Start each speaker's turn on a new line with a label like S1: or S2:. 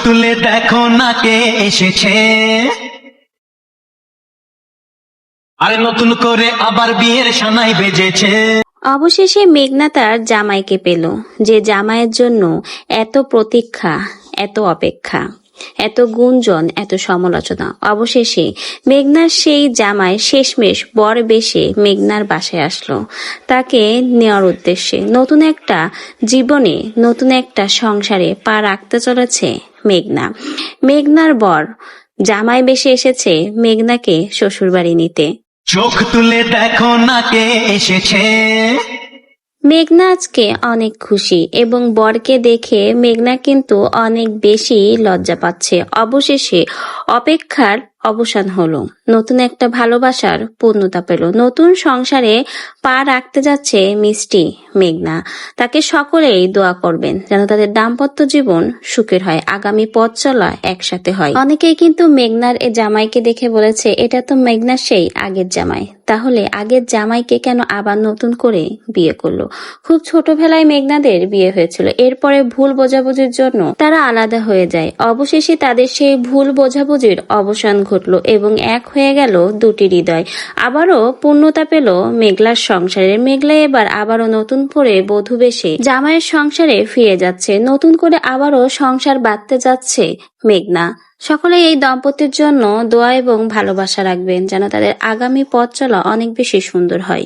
S1: তুলে দেখো না কে এসেছে, আরে নতুন করে আবার বিয়ের সানাই বেজেছে।
S2: অবশেষে মেঘনা তার জামাইকে পেল, যে জামাইয়ের জন্য এত প্রতীক্ষা, এত অপেক্ষা, এত গুঞ্জন, এত সমালোচনা। অবশেষে মেঘনার সেই জামাই শেষমেশ বর বেশে মেঘনার বাসায় আসলো তাকে নেওয়ার উদ্দেশ্যে। নতুন একটা জীবনে, নতুন একটা সংসারে পা রাখতে চলেছে মেঘনা। মেঘনার বর জামাই বেশে এসেছে মেঘনাকে শ্বশুরবাড়ি নিতে।
S1: চোখ তুলে দেখো না কে এসেছে।
S2: মেঘনা আজকে অনেক খুশি এবং বরকে দেখে মেঘনা কিন্তু অনেক বেশি লজ্জা পাচ্ছে। অবশেষে অপেক্ষার অবসান হলো, নতুন একটা ভালোবাসার পূর্ণতা পেল, নতুন সংসারে পা রাখতে যাচ্ছে মিষ্টি মেঘনা। তাকে সকলেই দোয়া করবেন যেন তাদের দাম্পত্য জীবন সুখের হয়, আগামী পথ চলা একসাথে হয়। অনেকেই কিন্তু মেঘনার এ জামাইকে দেখে বলেছে এটা তো মেঘনার সেই আগের জামাই, তাহলে আগের জামাইকে কেন আবার নতুন করে বিয়ে করলো? খুব ছোটবেলায় মেঘনাদের বিয়ে হয়েছিল, এরপরে ভুল বোঝাবুঝির জন্য তারা আলাদা হয়ে যায়। অবশেষে তাদের সেই ভুল বোঝাবুঝির অবসান ঘটলো এবং এক হয়ে গেল দুটি হৃদয়। আবারও পূর্ণতা পেল মেঘলার সংসারে। মেঘলা এবার আবারও নতুন করে বধূ বেশে জামাইয়ের সংসারে ফিরে যাচ্ছে, নতুন করে আবারও সংসার বাঁধতে যাচ্ছে মেঘনা। সকলে এই দম্পতির জন্য দোয়া এবং ভালোবাসা রাখবেন যেন তাদের আগামী পথ চলা অনেক বেশি সুন্দর হয়।